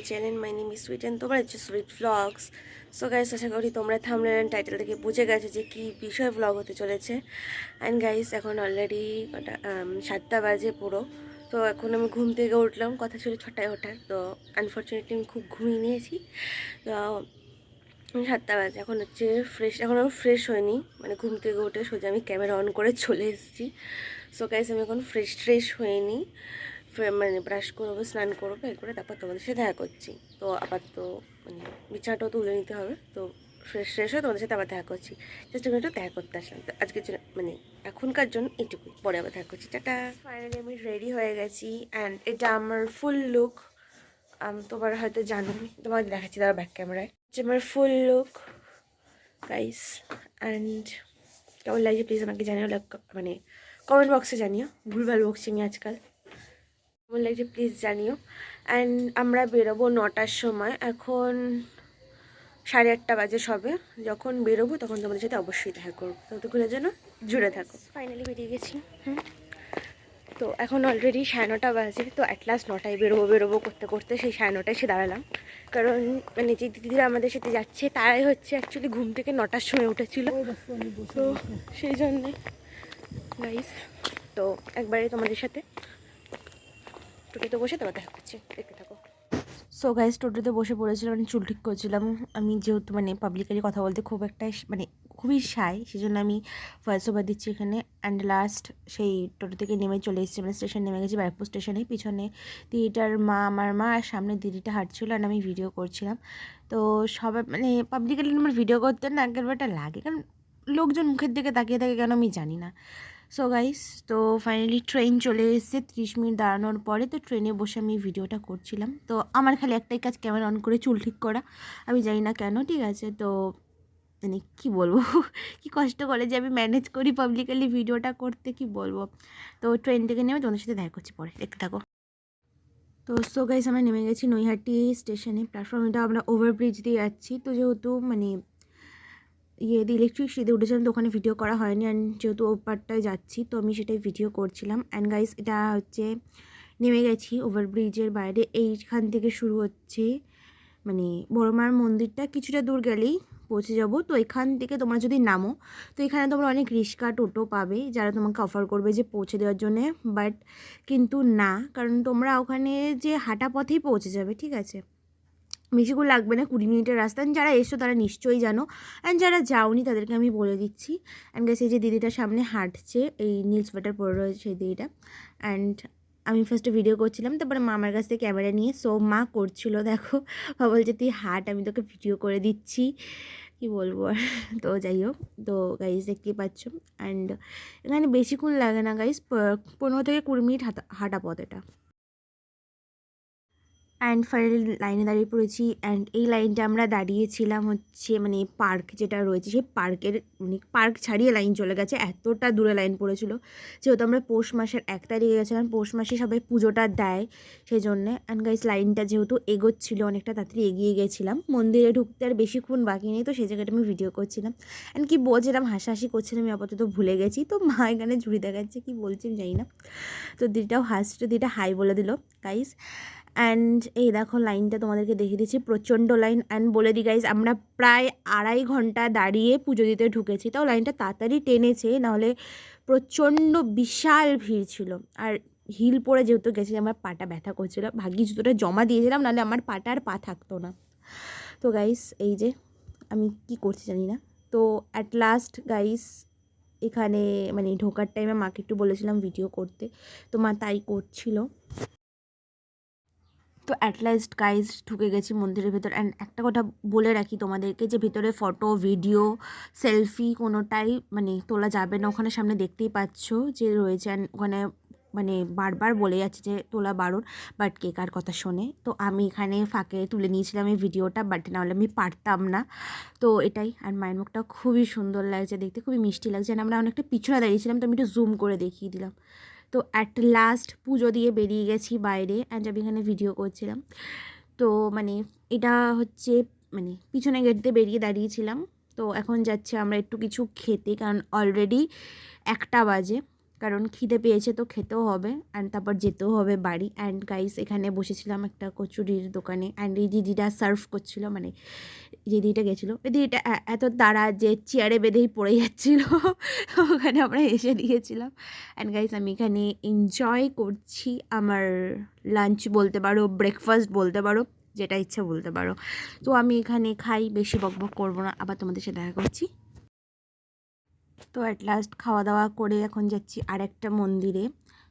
Channel. My name is sweet and তোমরা হচ্ছে sweet vlogs. So guys, আশা করি তোমরা থাম্বনেল অ্যান্ড টাইটেল থেকে বুঝে গেছো যে কী বিষয় ভ্লগ হতে চলেছে। অ্যান্ড গাইস, এখন অলরেডি 7টা বাজে পুরো। তো এখন আমি ঘুম থেকে উঠলাম, কথা ছিল 6টায় ওঠার। তো আনফর্চুনেটলি আমি খুব ঘুমিয়ে নিয়েছি। তো 7টা বাজে, এখন হচ্ছে ফ্রেশ, এখন আমি ফ্রেশ হয়নি, মানে ঘুম থেকে উঠে সোজা আমি ক্যামেরা অন করে চলে এসেছি। সো গাইস, আমি এখন ফ্রেশ হয়নি, মানে ব্রাশ করবো, স্নান করবো, এরপরে তারপর তোমাদের সাথে দেখা করছি। তো আবার তো মানে বিছানাটাও তুলে নিতে হবে। তো ফ্রেশ হয়ে তোমাদের সাথে আবার দেখা করছি। চেষ্টা করি একটু দেখা করতে আসলাম। তো আজকের জন্য মানে এখনকার জন্য এইটুকুই, পরে আবার দেখা করছি। টাটা। ফাইনালি আমি রেডি হয়ে গেছি অ্যান্ড এটা আমার ফুল লুক। তোমার হয়তো জানো, তোমাকে দেখাচ্ছি তার ব্যাক ক্যামেরায় যে আমার ফুল লুক গাইস। অ্যান্ড কেমন লাগছে প্লিজ আমাকে জানিও, মানে কমেন্ট বক্সে জানিও। ভুলভাল বকছি আমি আজকাল। কেমন লাগছে প্লিজ জানিও। অ্যান্ড আমরা বেরোবো 9টার সময়, এখন 8:30 বাজে সবে। যখন বেরোবো তখন তোমাদের সাথে অবশ্যই দেখা করবো, ততক্ষণের জন্য জুড়ে থাকো। ফাইনালি বেরিয়ে গেছি। তো এখন অলরেডি 9:30 বাজে। তো অ্যাট লাস্ট 9টায় বেরোবো করতে করতে সেই 9:30 এসে দাঁড়ালাম। কারণ মানে যে দিদিরা আমাদের সাথে যাচ্ছে তারাই হচ্ছে অ্যাকচুয়ালি ঘুম থেকে 9টার সময় উঠেছিল। তো সেই জন্যে গাইস, তো একবারে তোমাদের সাথে টোটোতে বসে তোমার দেখা করছি, দেখতে থাকো। সো গাইস, টোটোতে বসে পড়েছিলাম, মানে চুল ঠিক করছিলাম। আমি যেহেতু মানে পাবলিকালি কথা বলতে খুব একটা মানে খুবই শাই, সেই জন্য আমি ভয়েস ওভার দিচ্ছি এখানে। অ্যান্ড লাস্ট সেই টোটো থেকে নেমে চলে এসেছি, মানে স্টেশন নেমে গেছি, ব্যারাকপুর স্টেশনে। পিছনে দিদিটার মা, আমার মা, আর সামনে দিদিটা হাঁটছিল আর আমি ভিডিও করছিলাম। তো সবাই মানে পাবলিকালি আমার ভিডিও করতে না একেবারেটা লাগে, কারণ লোকজন মুখের দিকে তাকিয়ে থাকে কেন আমি জানি না। সো গাইস, তো ফাইনালি ট্রেন চলে এসেছে 30 মিনিট দাঁড়ানোর পরে। তো ট্রেনে বসে আমি ভিডিওটা করছিলাম। তো আমার খালি একটাই কাজ, ক্যামেরা অন করে চুল ঠিক করা। আমি জানি না কেন, ঠিক আছে। তো মানে কী বলবো কি কষ্ট করে যে আমি ম্যানেজ করি পাবলিকালি ভিডিওটা করতে, কি বলবো। তো ট্রেন থেকে নেমে তোমাদের সাথে দেখা করছি পরে, দেখতে থাকো। তো সো গাইস, আমরা নেমে গেছি নৈহাটি স্টেশনে। প্ল্যাটফর্মটা আমরা ওভারব্রিজ দিয়ে যাচ্ছি। তো যেহেতু মানে ইলেকট্রিক সিঁড়িতে উঠেছিলাম, তো ওখানে ভিডিও করা হয়নি। অ্যান্ড যেহেতু ওপারটায় যাচ্ছি তো আমি সেটাই ভিডিও করছিলাম। অ্যান্ড গাইস, এটা হচ্ছে নেমে গেছি ওভারব্রিজের বাইরে। এইখান থেকে শুরু হচ্ছে মানে বড়মার মন্দিরটা, কিছুটা দূর গেলেই পৌঁছে যাব। তো এখান থেকে তোমরা যদি নামো, তো এখানে তোমরা অনেক রিক্সা টোটো পাবে যারা তোমাকে অফার করবে যে পৌঁছে দেওয়ার জন্যে। বাট কিন্তু না, কারণ তোমরা ওখানে যে হাঁটা পথেই পৌঁছে যাবে, ঠিক আছে। বেশিক্ষণ লাগবে না, 20 মিনিটের রাস্তা। যারা এসো তারা নিশ্চয়ই জানো, অ্যান্ড যারা যাওনি তাদেরকে আমি বলে দিচ্ছি। অ্যান্ড গাইস, এই যে দিদিটার সামনে হাঁটছে, এই নীল সোয়েটার পরে রয়েছে সেই দিদিটা। অ্যান্ড আমি ফার্স্টে ভিডিও করছিলাম, তারপরে মা আমার কাছ থেকে ক্যামেরা নিয়ে সো মা করছিল, দেখো মা বলছে তুই হাঁট, আমি তোকে ভিডিও করে দিচ্ছি, কি বলবো আর। তো যাই হোক, তো গাইস দেখতেই পাচ্ছ। অ্যান্ড এখানে বেশিক্ষণ লাগে না গাইস, 15 থেকে 20 মিনিট হাঁটা পথ এটা। অ্যান্ড ফাইনালি লাইনে দাঁড়িয়ে পড়েছি। অ্যান্ড এই লাইনটা আমরা দাঁড়িয়েছিলাম হচ্ছে মানে পার্ক যেটা রয়েছে সেই পার্কের, মানে পার্ক ছাড়িয়ে লাইন চলে গেছে, এতটা দূরে লাইন পড়েছিল। যেহেতু আমরা পৌষ মাসের 1 তারিখে গেছিলাম, পৌষ মাসে সবাই পুজোটা দেয় সেই জন্যে। অ্যান্ড গাইস, লাইনটা যেহেতু এগোচ্ছিল, অনেকটা তাড়াতাড়ি এগিয়ে গেছিলাম। মন্দিরে ঢুকতে আর বেশিক্ষণ বাকি নেই, তো সেই জায়গাটা আমি ভিডিও করছিলাম। অ্যান্ড কি বলছিলাম, হাসাহাসি করছিলাম, আমি আপাতত ভুলে গেছি। তো মা এখানে ঝুড়ি দেখাচ্ছে, কি বলছি আমি জানি না। তো দিদিটাও হাসছে, দিদিটা হাই বলে দিল গাইস। অ্যান্ড এই দেখো লাইনটা তোমাদেরকে দেখিয়ে দিচ্ছি, প্রচণ্ড লাইন। অ্যান্ড বলে দিই গাইজ, আমরা প্রায় 2.5 ঘন্টা দাঁড়িয়ে পুজো দিতে ঢুকেছি, তাও লাইনটা তাড়াতাড়ি টেনেছে, নাহলে প্রচণ্ড বিশাল ভিড় ছিল। আর হিল পরে যেহেতু গেছি, আমার পাটা ব্যথা করছিল, ভাগ্যি জুতোটা জমা দিয়েছিলাম, নাহলে আমার পাটা আর পা থাকতো না। তো গাইস, এই যে আমি কি করছি জানি না। তো অ্যাট লাস্ট গাইস, এখানে মানে ঢোকার টাইমে মাকে একটু বলেছিলাম ভিডিও করতে, তো মা তাই করছিল। তো অ্যাট লাস্ট গাইজ ঢুকে গেছি মন্দিরের ভেতর। অ্যান্ড একটা কথা বলে রাখি তোমাদেরকে, যে ভেতরে ফটো, ভিডিও, সেলফি কোনোটাই মানে তোলা যাবে না। ওখানে সামনে দেখতেই পাচ্ছ যে রয়েছে, অ্যান্ড ওখানে মানে বারবার বলে যাচ্ছে যে তোলা বারণ, বাট কে কার কথা শোনে। তো আমি এখানে ফাঁকে তুলে নিয়েছিলাম এই ভিডিওটা, বাট নাহলে আমি পারতাম না। তো এটাই। আর মায়ের মুখটা খুবই সুন্দর লাগছে দেখতে, খুবই মিষ্টি লাগছে। আর আমরা অনেকটা পিছনে দাঁড়িয়েছিলাম, তো আমি একটু জুম করে দেখিয়ে দিলাম। তো অ্যাট লাস্ট পুজো দিয়ে বেরিয়ে গেছি বাইরে, অ্যান্ড আমি এখানে ভিডিও করছিলাম। তো মানে এটা হচ্ছে মানে পিছনে গেট দিয়ে বেরিয়ে দাঁড়িয়েছিলাম। তো এখন যাচ্ছে আমরা একটু কিছু খেতে, কারণ অলরেডি 1টা বাজে। কারণ খিদে পেয়েছে তো খেতেও হবে অ্যান্ড তারপর যেতেও হবে বাড়ি। অ্যান্ড গাইস এখানে বসেছিলাম একটা কচুরির দোকানে, অ্যান্ড এই দিদিটা সার্ভ করছিল, মানে যে দিদিটা গেছিলো ওই দিদিটা এত তাড়া যে চেয়ারে বেঁধেই পড়ে যাচ্ছিলো ওখানে আমরা এসে দিয়েছিলাম। অ্যান্ড গাইস আমি এখানে এনজয় করছি আমার লাঞ্চ বলতে পারো, ব্রেকফাস্ট বলতে পারো, যেটা ইচ্ছা বলতে পারো। তো আমি এখানে খাই, বেশি বকবক করবো না, আবার তোমাদের সাথে দেখা করছি। তো অ্যাট লাস্ট খাওয়া দাওয়া করে এখন যাচ্ছি আরেকটা মন্দিরে।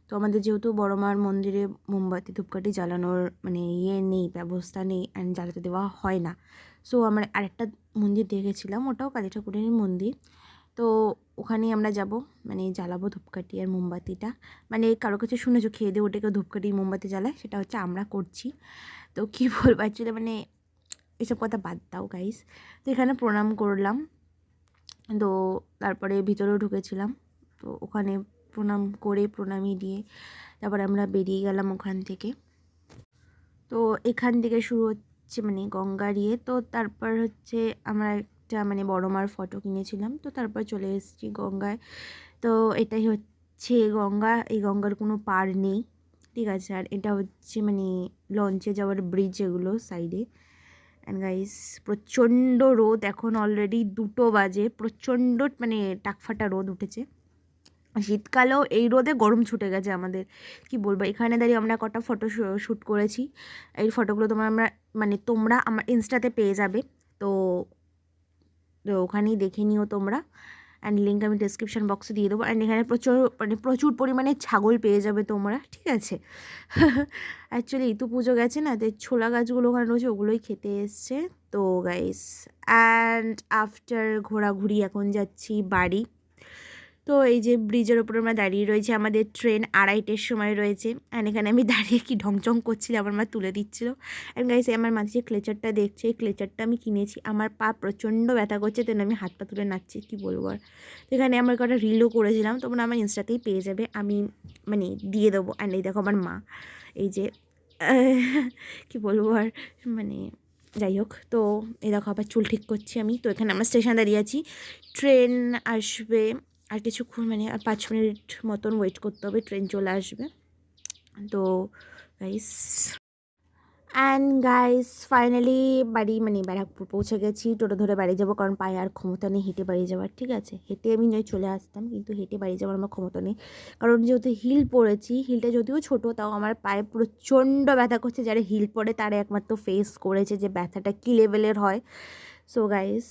তো আমাদের যেহেতু বড় মার মন্দিরে মোমবাতি ধূপকাঠি জ্বালানোর মানে নেই, ব্যবস্থা নেই, অ্যান্ড জ্বালাতে দেওয়া হয় না। সো আমরা আরেকটা মন্দির দেখেছিলাম, ওটাও কালী ঠাকুরের মন্দির। তো ওখানেই আমরা যাব, মানে জ্বালাবো ধূপকাঠি আর মোমবাতিটা। মানে কারো কাছে শুনেছো খেয়ে দিয়ে ওটাকে ধূপকাঠি মোমবাতি জ্বালায়, সেটা হচ্ছে আমরা করছি। তো কী বলবো অ্যাকচুয়ালি, মানে এসব কথা বাদ দাও গাইস। তো এখানে প্রণাম করলাম, তো তারপরে ভিতরেও ঢুকেছিলাম। তো ওখানে প্রণাম করে প্রণামী দিয়ে তারপরে আমরা বেরিয়ে গেলাম ওখান থেকে। তো এখান থেকে শুরু হচ্ছে মানে গঙ্গার ইয়ে। তো তারপর হচ্ছে আমরা একটা মানে বড় মার ফটো কিনেছিলাম, তো তারপর চলে এসেছি গঙ্গায়। তো এটাই হচ্ছে গঙ্গা, এই গঙ্গার কোনো পার নেই, ঠিক আছে। আর এটা হচ্ছে মানে লঞ্চে যাওয়ার ব্রিজ, এগুলো সাইডে। অ্যান্ড গাইস প্রচণ্ড রোদ, এখন অলরেডি 2টো বাজে, প্রচণ্ড মানে টাকফাটা রোদ উঠেছে। শীতকালেও এই রোদে গরম ছুটে গেছে আমাদের, কি বলবো। এখানে দাঁড়িয়ে আমরা কটা ফটো শ্যুট করেছি, এই ফটোগুলো তোমরা আমার ইনস্টাতে পেয়ে যাবে। তো ওখানেই দেখে নিও তোমরা, অ্যান্ড লিঙ্ক আমি ডিসক্রিপশান বক্সে দিয়ে দেবো। অ্যান্ড এখানে প্রচুর পরিমাণে ছাগল পেয়ে যাবে তোমরা, ঠিক আছে। অ্যাকচুয়ালি ইতু পুজো গেছে না, তো ছোলা গাছগুলো ওখানে রয়েছে, ওগুলোই খেতে এসছে। তো গাইস অ্যান্ড আফটার ঘোরাঘুরি এখন যাচ্ছি বাড়ি। তো এই যে ব্রিজের ওপরে আমরা দাঁড়িয়ে রয়েছি, আমাদের ট্রেন 2:30-এর সময় রয়েছে। অ্যান্ড এখানে আমি দাঁড়িয়ে কি ঢংচং করছিলাম, আমার মা তুলে দিচ্ছিলো। অ্যান্ড গাইস আমার মাঝে যে ক্লেচারটা দেখছে, এই ক্লেচারটা আমি কিনেছি, আমার পা প্রচণ্ড ব্যথা করছে, তেন আমি হাত পা তুলে নাচছি, কী বলবো আর। তো এখানে আমার কটা রিলও করেছিলাম, তোমরা আমার ইনস্টাতেই পেয়ে যাবে, আমি মানে দিয়ে দেবো। অ্যান্ড এই দেখো আমার মা, এই যে কী বলবো আর, মানে যাই হোক। তো এই দেখো আবার চুল ঠিক করছি আমি। তো এখানে আমরা স্টেশন দাঁড়িয়ে আছি, ট্রেন আসবে আর কিছুক্ষণ, মানে আর 5 মিনিট মতন ওয়েট করতে হবে, ট্রেন চলে আসবে। তো গাইস ফাইনালি বাড়ি মানে ব্যারাকপুর পৌঁছে গেছি। টোটো ধরে বাড়ি যাবো, কারণ পায়ে আর ক্ষমতা নেই হেঁটে বাড়ি যাওয়ার, ঠিক আছে। হেঁটে আমি নয় চলে আসতাম, কিন্তু হেঁটে বাড়ি যাওয়ার আমার ক্ষমতা নেই, কারণ যেহেতু হিল পরেছি, হিলটা যদিও ছোটো, তাও আমার পায়ে প্রচণ্ড ব্যথা করছে। যারা হিল পরে তারা একমাত্র ফেস করেছে যে ব্যথাটা কী লেভেলের হয়। সো গাইস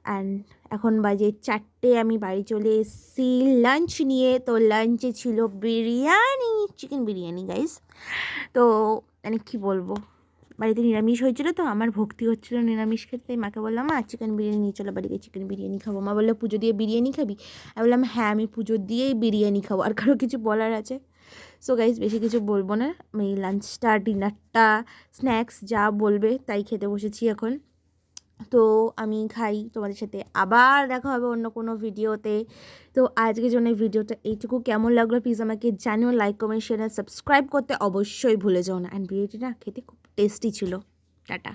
অ্যান্ড এখন বাজে 4টে, আমি বাড়ি চলে এসেছি লাঞ্চ নিয়ে। তো লাঞ্চে ছিল বিরিয়ানি, চিকেন বিরিয়ানি গাইস। তো মানে কী বলবো, বাড়িতে নিরামিষ হয়েছিল, তো আমার ভক্তি হচ্ছিলো নিরামিষ খেতে, তাই মাকে বললাম মা চিকেন বিরিয়ানি নিয়ে চলো বাড়িতে, চিকেন বিরিয়ানি খাবো। মা বললো পুজো দিয়ে বিরিয়ানি খাবি? আমি বললাম হ্যাঁ আমি পুজো দিয়েই বিরিয়ানি খাবো, আর কারো কিছু বলার আছে? সো গাইস বেশি কিছু বলবো না, আমি লাঞ্চটা ডিনারটা স্ন্যাক্স যা বলবে তাই খেতে বসেছি এখন। তো আমি খাই, তোমাদের সাথে আবার দেখা হবে অন্য কোনো ভিডিওতে। তো আজকের জন্য ভিডিওটা এইটুকু, কেমন লাগলো প্লিজ আমাকে জানিও, লাইক কমেন্ট শেয়ার আর সাবস্ক্রাইব করতে অবশ্যই ভুলে যাও না। অ্যান্ড বিরিয়ানিটা না খেতে খুব টেস্টি ছিল। টাটা।